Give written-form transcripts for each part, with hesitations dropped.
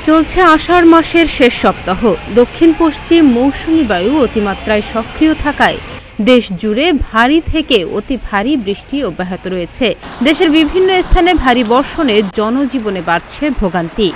চলছে আষাঢ় মাসের শেষ সপ্তাহ। দক্ষিণ পশ্চিম মৌসুমী বায়ু অতিমাত্রায় সক্রিয় থাকায় দেশ জুড়ে ভারী থেকে অতি ভারী বৃষ্টি অব্যাহত রয়েছে। দেশের বিভিন্ন স্থানে ভারী বর্ষণে জনজীবনে বাড়ছে ভোগান্তি।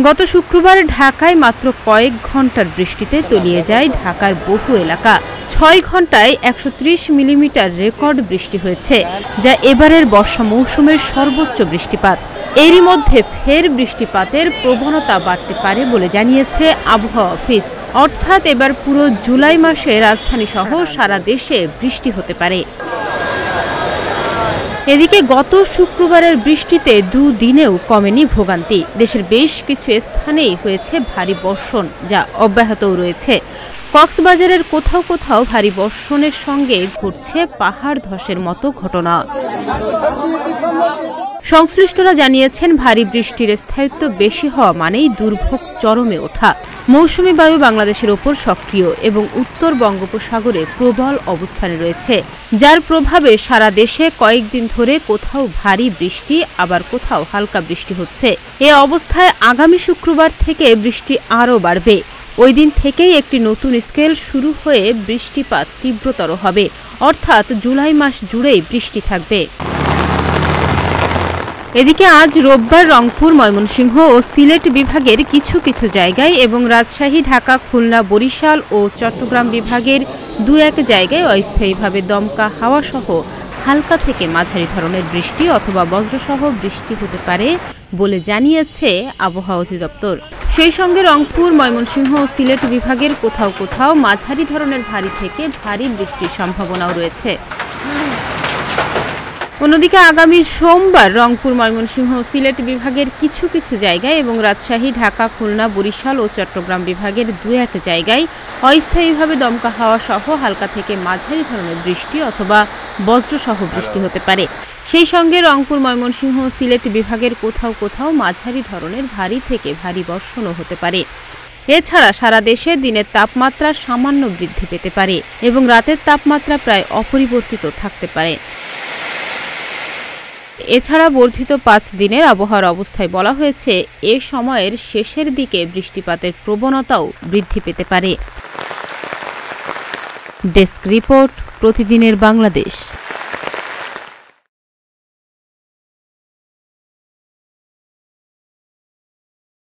গত শুক্রবার ঢাকায় মাত্র কয়েক ঘন্টার বৃষ্টিতে তলিয়ে যায় ঢাকার বহু এলাকা। ৬ ঘন্টায় ১৩০ মিলিমিটার রেকর্ড বৃষ্টি হয়েছে, যা এবারের বর্ষা মৌসুমের সর্বোচ্চ বৃষ্টিপাত। এরই মধ্যে ফের বৃষ্টিপাতের প্রবণতা বাড়তে পারে বলে জানিয়েছে আবহাওয়া অফিস। অর্থাৎ এবার পুরো জুলাই মাসে রাজধানী সহ সারা দেশে বৃষ্টি হতে পারে। এদিকে গত শুক্রবারের বৃষ্টিতে দুদিনেও কমেনি ভোগান্তি। দেশের বেশ কিছু স্থানেই হয়েছে ভারী বর্ষণ, যা অব্যাহতও রয়েছে। কক্সবাজারের কোথাও কোথাও ভারী বর্ষণের সঙ্গে ঘটছে পাহাড় ধসের মতো ঘটনা। সংশ্লিষ্টরা জানিয়েছেন, ভারী বৃষ্টির স্থায়িত্ব বেশি হওয়া মানেই দুর্ভোগ চরমে ওঠা। মৌসুমী বায়ু বাংলাদেশের ওপর সক্রিয় এবং উত্তর বঙ্গোপসাগরে প্রবল অবস্থানে রয়েছে, যার প্রভাবে সারা দেশে কয়েকদিন ধরে কোথাও ভারী বৃষ্টি আবার কোথাও হালকা বৃষ্টি হচ্ছে। এ অবস্থায় আগামী শুক্রবার থেকে বৃষ্টি আরও বাড়বে। ওই দিন থেকেই একটি নতুন স্কেল শুরু হয়ে বৃষ্টিপাত তীব্রতর হবে, অর্থাৎ জুলাই মাস জুড়েই বৃষ্টি থাকবে। এদিকে আজ রোববার রংপুর, ময়মনসিংহ ও সিলেট বিভাগের কিছু কিছু জায়গায় এবং রাজশাহী, ঢাকা, খুলনা, বরিশাল ও চট্টগ্রাম বিভাগের দু-এক জায়গায় অস্থায়ীভাবে দমকা হাওয়া সহ হালকা থেকে মাঝারি ধরনের বৃষ্টি অথবা বজ্রসহ বৃষ্টি হতে পারে বলে জানিয়েছে আবহাওয়া অধিদপ্তর। সেই সঙ্গে রংপুর, ময়মনসিংহ ও সিলেট বিভাগের কোথাও কোথাও মাঝারি ধরনের ভারী থেকে ভারী বৃষ্টির সম্ভাবনাও রয়েছে। অন্যদিকে আগামী সোমবার রংপুর, ময়মনসিংহ ও সিলেট বিভাগের কিছু কিছু জায়গায় এবং রাজশাহী, ঢাকা, খুলনা, বরিশাল ও চট্টগ্রাম বিভাগের দু-এক জায়গায় অস্থায়ীভাবে দমকা হাওয়া সহ হালকা থেকে মাঝারি ধরনের বৃষ্টি অথবা বজ্রসহ বৃষ্টি হতে পারে। সেই সঙ্গে রংপুর, ময়মনসিংহ ও সিলেট বিভাগের কোথাও কোথাও মাঝারি ধরনের ভারী থেকে ভারী বর্ষণও হতে পারে। এছাড়া সারা দেশে দিনের তাপমাত্রা সামান্য বৃদ্ধি পেতে পারে এবং রাতের তাপমাত্রা প্রায় অপরিবর্তিত থাকতে পারে। এছাড়া বর্ধিত ৫ দিনের আবহাওয়ার অবস্থায় বলা হয়েছে, এ সময়ের শেষের দিকে বৃষ্টিপাতের প্রবণতাও বৃদ্ধি পেতে পারে। ডেস্ক রিপোর্ট, প্রতিদিনের বাংলাদেশ।